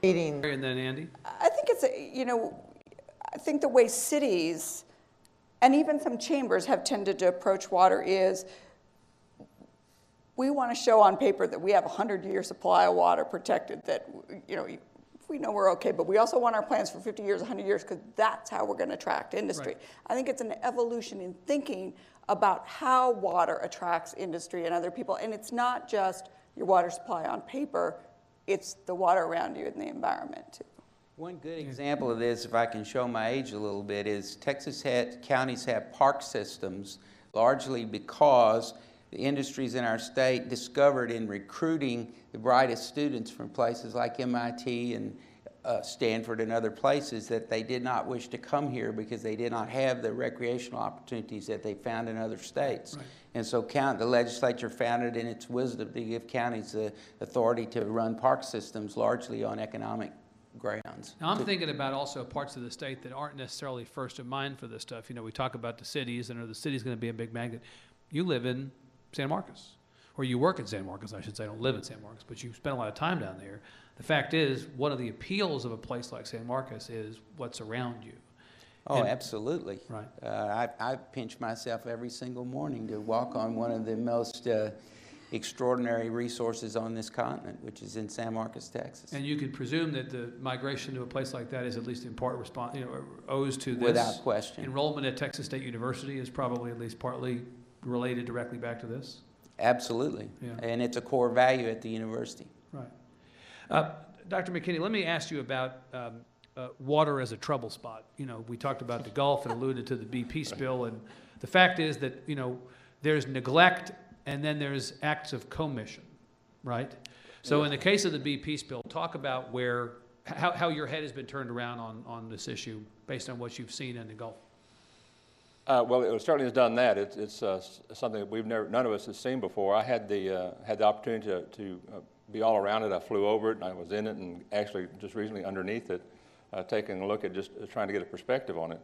And then Andy? I think it's, I think the way cities and even some chambers have tended to approach water is we want to show on paper that we have a 100-year supply of water protected, that, we know we're okay, but we also want our plans for 50 years, 100 years, because that's how we're going to attract industry. Right. I think it's an evolution in thinking about how water attracts industry and other people. And it's not just your water supply on paper, it's the water around you and the environment too. One good example of this, if I can show my age a little bit, is counties have park systems largely because the industries in our state discovered in recruiting the brightest students from places like MIT and Stanford and other places that they did not wish to come here because they did not have the recreational opportunities that they found in other states. Right. And so the legislature found it in its wisdom to give counties the authority to run park systems largely on economic grounds. Now, I'm thinking about also parts of the state that aren't necessarily first in mind for this stuff. We talk about the cities, and are the cities going to be a big magnet? You live in San Marcos, or you work in San Marcos, I should say. I don't live in San Marcos, but you spend a lot of time down there. The fact is, one of the appeals of a place like San Marcos is what's around you. Oh, absolutely. Right. I pinch myself every single morning to walk on one of the most extraordinary resources on this continent, which is in San Marcos, Texas. And you could presume that the migration to a place like that is at least in part owes to this. Without question. Enrollment at Texas State University is probably at least partly related directly back to this. Absolutely. Yeah. And it's a core value at the university. Right. Dr. McKinney, let me ask you about water as a trouble spot. We talked about the Gulf and alluded to the BP spill, and the fact is that, there's neglect and then there's acts of commission, right? So in the case of the BP spill, talk about how your head has been turned around on this issue based on what you've seen in the Gulf. Well, it certainly has done that. It's something that none of us has seen before. I had the opportunity to be all around it. I flew over it, and I was in it, and actually just recently underneath it, taking a look at just trying to get a perspective on it.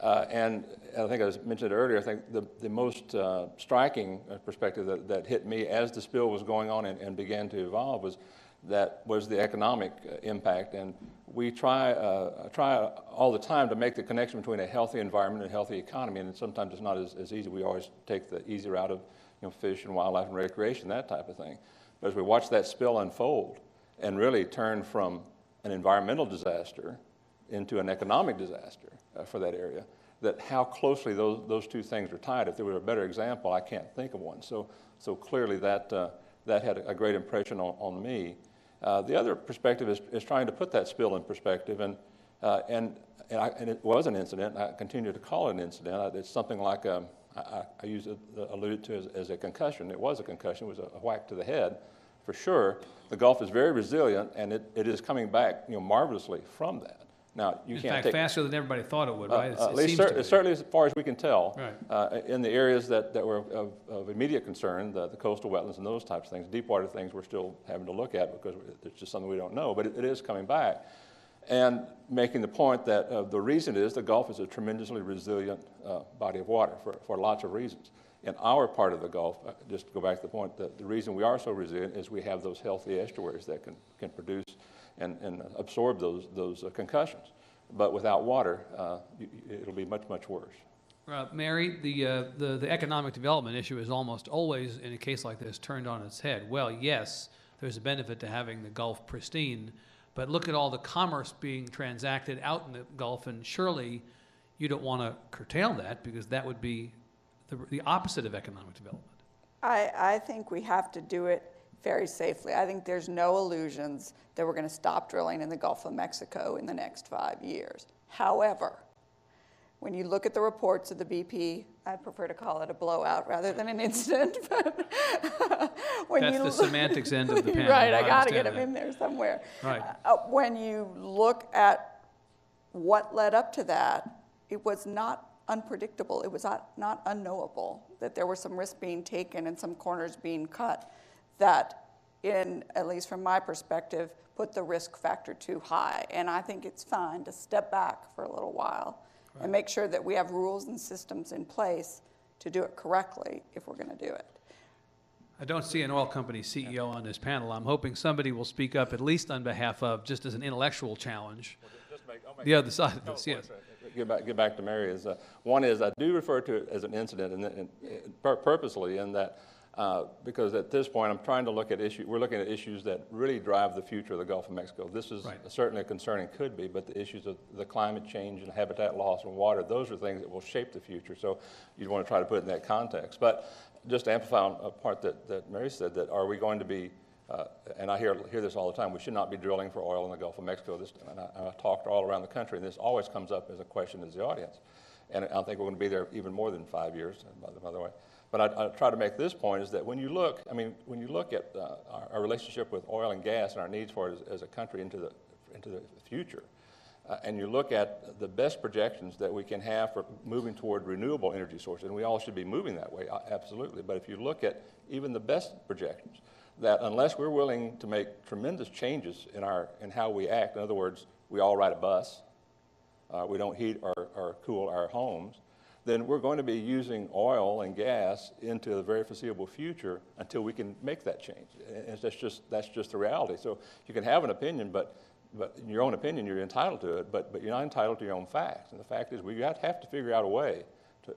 And I think I mentioned it earlier, I think the most striking perspective that hit me as the spill was going on and began to evolve was the economic impact. And we try all the time to make the connection between a healthy environment and a healthy economy, and sometimes it's not as easy. We always take the easy route of fish and wildlife and recreation, that type of thing. But as we watch that spill unfold and really turn from an environmental disaster into an economic disaster for that area, that how closely those two things are tied. If there were a better example, I can't think of one. So clearly that had a great impression on me. The other perspective is trying to put that spill in perspective, and it was an incident. I continue to call it an incident. It's something like I alluded to as a concussion. It was a concussion. It was a whack to the head, for sure. The Gulf is very resilient, and it is coming back marvelously from that. Now, you can't take faster than everybody thought it would, right? At least certainly as far as we can tell. Right. In the areas that were of immediate concern, the coastal wetlands and those types of things, deep water things we're still having to look at because it's just something we don't know, but it is coming back. And making the point that the reason is the Gulf is a tremendously resilient body of water for lots of reasons. In our part of the Gulf, just to go back to the point, that the reason we are so resilient is we have those healthy estuaries that can produce and absorb those concussions. But without water, it'll be much, much worse. Mary, the economic development issue is almost always, in a case like this, turned on its head. Well, yes, there's a benefit to having the Gulf pristine, but look at all the commerce being transacted out in the Gulf, and surely you don't want to curtail that because that would be the opposite of economic development. I think we have to do it very safely. I think there's no illusions that we're going to stop drilling in the Gulf of Mexico in the next 5 years. However, when you look at the reports of the BP, I prefer to call it a blowout rather than an incident. But that's the semantics end of the panel. Right, I got to get them in there somewhere. Right. When you look at what led up to that, it was not unpredictable. It was not unknowable that there was some risk being taken and some corners being cut that, at least from my perspective, put the risk factor too high. And I think it's fine to step back for a little while and make sure that we have rules and systems in place to do it correctly if we're going to do it. I don't see an oil company CEO on this panel. I'm hoping somebody will speak up at least on behalf of, just as an intellectual challenge, the other side of this, yes. Get back to Mary. One is I do refer to it as an incident, and purposely in that, because at this point I'm trying to look at we're looking at issues that really drive the future of the Gulf of Mexico. This is certainly a concerning, could be, but the issues of the climate change and habitat loss and water, those are things that will shape the future. So you'd want to try to put it in that context. But just to amplify on a part that Mary said, that are we going to be, and I hear this all the time, we should not be drilling for oil in the Gulf of Mexico. And I talked all around the country, and this always comes up as a question as the audience. And I think we're going to be there even more than 5 years, by the way. But I try to make this point is that when you look at our relationship with oil and gas and our needs for it as a country into the future, and you look at the best projections that we can have for moving toward renewable energy sources, and we all should be moving that way, absolutely. But if you look at even the best projections, that unless we're willing to make tremendous changes in how we act, in other words, we all ride a bus, we don't heat or cool our homes, then we're going to be using oil and gas into the very foreseeable future until we can make that change. And that's just the reality. So you can have an opinion, but in your own opinion, you're entitled to it, but you're not entitled to your own facts. And the fact is we have to figure out a way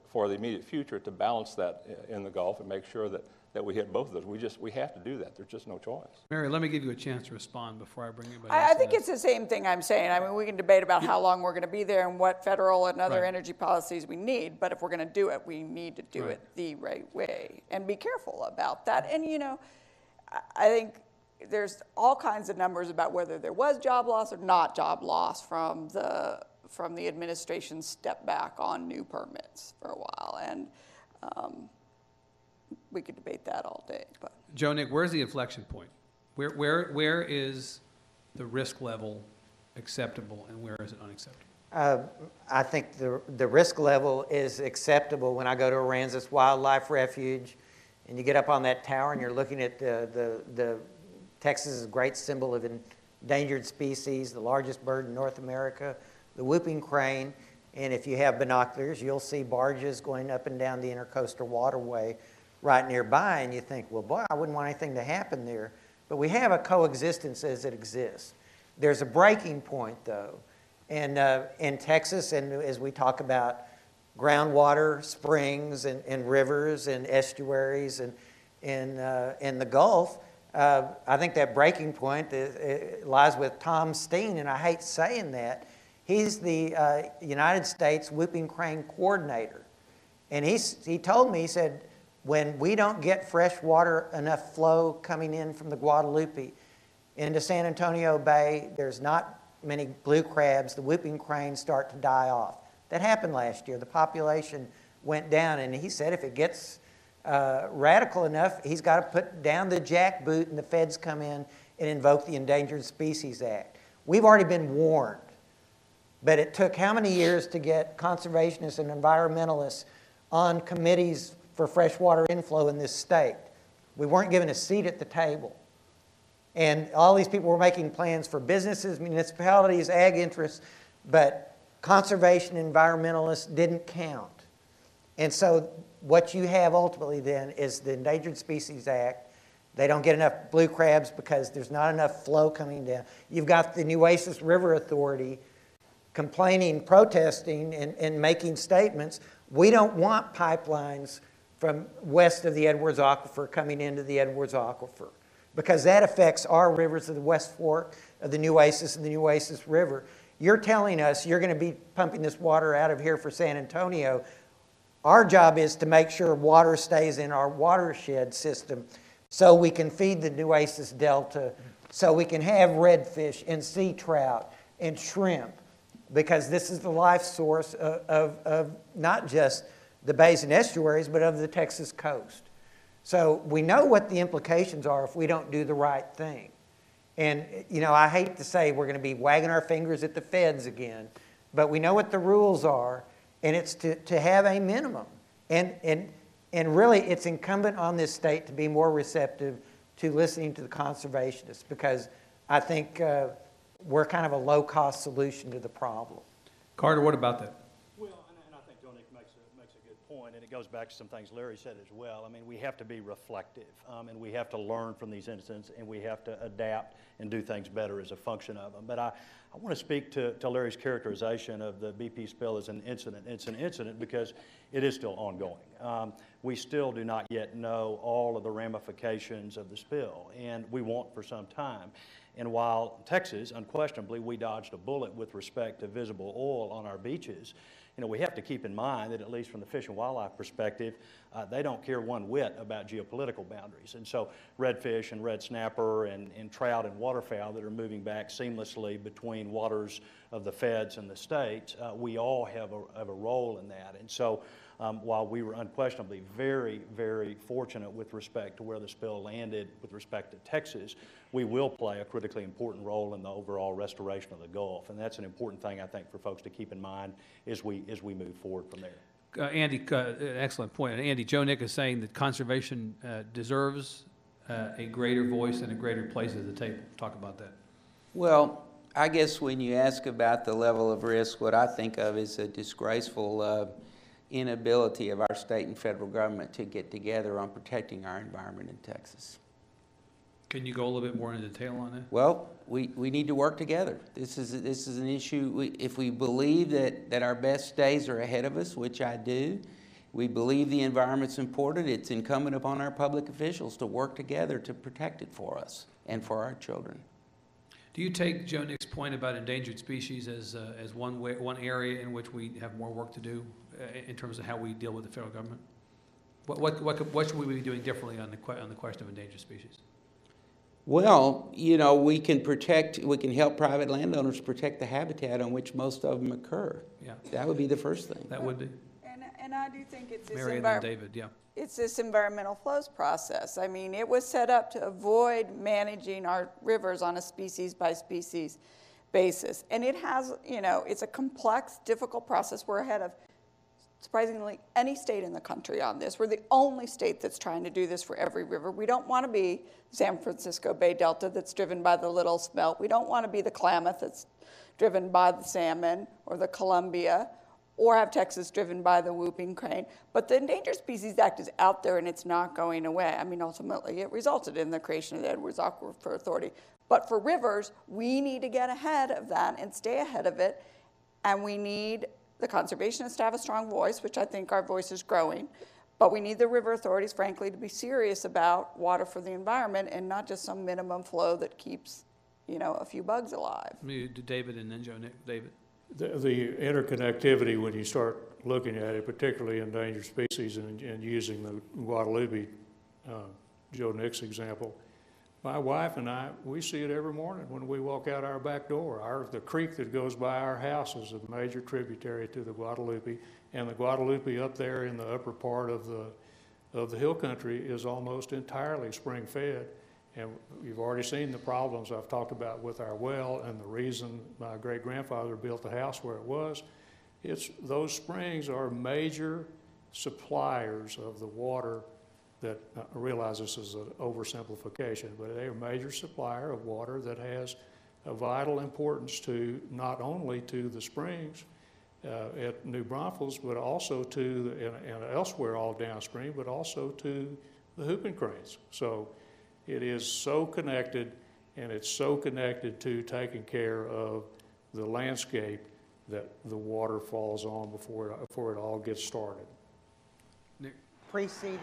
for the immediate future to balance that in the Gulf and make sure that we hit both of those. We have to do that. There's just no choice. Mary, let me give you a chance to respond before I bring you back. I think it's the same thing I'm saying. I mean, we can debate about how long we're going to be there and what federal and other energy policies we need, but if we're going to do it, we need to do it the right way and be careful about that. And, I think there's all kinds of numbers about whether there was job loss or not job loss from the administration's step back on new permits for a while. And we could debate that all day. But Joe, Nick, where's the inflection point? Where is the risk level acceptable and where is it unacceptable? I think the risk level is acceptable when I go to Aransas Wildlife Refuge and you get up on that tower and you're looking at the Texas' great symbol of endangered species, the largest bird in North America, the whooping crane. And if you have binoculars, you'll see barges going up and down the intercoastal waterway right nearby, and you think, well, boy, I wouldn't want anything to happen there. But we have a coexistence as it exists. There's a breaking point, though. And in Texas, and as we talk about groundwater, springs, and rivers, and estuaries, and in the Gulf, I think that breaking point lies with Tom Steen, and I hate saying that. He's the United States Whooping Crane Coordinator. And he told me, he said, when we don't get fresh water enough flow coming in from the Guadalupe into San Antonio Bay, there's not many blue crabs, the whooping cranes start to die off. That happened last year. The population went down, and he said if it gets radical enough, he's got to put down the jackboot and the feds come in and invoke the Endangered Species Act. We've already been warned, but it took how many years to get conservationists and environmentalists on committees for freshwater inflow in this state? We weren't given a seat at the table. And all these people were making plans for businesses, municipalities, ag interests, but conservation environmentalists didn't count. And so what you have ultimately then is the Endangered Species Act. They don't get enough blue crabs because there's not enough flow coming down. You've got the Nueces River Authority complaining, protesting, and making statements. We don't want pipelines from west of the Edwards Aquifer coming into the Edwards Aquifer, because that affects our rivers of the West Fork of the Nueces and the Nueces River. You're telling us you're going to be pumping this water out of here for San Antonio. Our job is to make sure water stays in our watershed system so we can feed the Nueces Delta, so we can have redfish and sea trout and shrimp, because this is the life source of not just the bays and estuaries, but of the Texas coast. So we know what the implications are if we don't do the right thing. And, I hate to say we're going to be wagging our fingers at the feds again, but we know what the rules are, and it's to have a minimum. And really, it's incumbent on this state to be more receptive to listening to the conservationists, because I think we're kind of a low-cost solution to the problem. Carter, what about that? Well, and I think Joe Nick makes makes a good point, and it goes back to some things Larry said as well. I mean, we have to be reflective, and we have to learn from these incidents, and we have to adapt and do things better as a function of them. But I want to speak to Larry's characterization of the BP spill as an incident. It's an incident because it is still ongoing. We still do not yet know all of the ramifications of the spill, and we won't for some time. And while Texas, unquestionably, we dodged a bullet with respect to visible oil on our beaches, you know, we have to keep in mind that at least from the Fish and Wildlife perspective, they don't care one whit about geopolitical boundaries. And so redfish and red snapper and trout and waterfowl that are moving back seamlessly between waters of the feds and the states, we all have a role in that. And so while we were unquestionably very, very fortunate with respect to where the spill landed with respect to Texas, we will play a critically important role in the overall restoration of the Gulf. And that's an important thing, I think, for folks to keep in mind as we move forward from there. Andy, excellent point. And Andy, Joe Nick is saying that conservation deserves a greater voice and a greater place at the table. Talk about that. Well, I guess when you ask about the level of risk, what I think of is a disgraceful inability of our state and federal government to get together on protecting our environment in Texas. Can you go a little bit more into detail on that? Well, we need to work together. This is an issue. If we believe that our best days are ahead of us, which I do, we believe the environment's important, it's incumbent upon our public officials to work together to protect it for us and for our children. Do you take Joe Nick's point about endangered species as one area in which we have more work to do in terms of how we deal with the federal government? What should we be doing differently on the question of endangered species? Well, you know, we can help private landowners protect the habitat on which most of them occur. Yeah. That would be the first thing. That would be. And I do think it's Mary and David, yeah. It's this environmental flows process. I mean, it was set up to avoid managing our rivers on a species by species basis. And it has, you know, it's a complex, difficult process. We're ahead of, surprisingly, any state in the country on this. We're the only state that's trying to do this for every river. We don't want to be San Francisco Bay Delta that's driven by the Little Smelt. We don't want to be the Klamath that's driven by the salmon or the Columbia, or have Texas driven by the whooping crane. But the Endangered Species Act is out there and it's not going away. I mean, ultimately it resulted in the creation of the Edwards Aquifer Authority. But for rivers, we need to get ahead of that and stay ahead of it. And we need the conservationists to have a strong voice, which I think our voice is growing. But we need the river authorities, frankly, to be serious about water for the environment and not just some minimum flow that keeps, you know, a few bugs alive. David and then Joe Nick. David. The interconnectivity, when you start looking at it, particularly endangered species and using the Guadalupe, Joe Nick's example, my wife and I, we see it every morning when we walk out our back door. The creek that goes by our house is a major tributary to the Guadalupe, and the Guadalupe up there in the upper part of the hill country is almost entirely spring fed. And you've already seen the problems I've talked about with our well, and the reason my great-grandfather built the house where it was. Those springs are major suppliers of the water that, I realize this is an oversimplification, but they're a major supplier of water that has a vital importance to not only to the springs at New Braunfels, but also to, and elsewhere all downstream, but also to the whooping cranes. So it is so connected, and it's so connected to taking care of the landscape that the water falls on before it all gets started. Preceding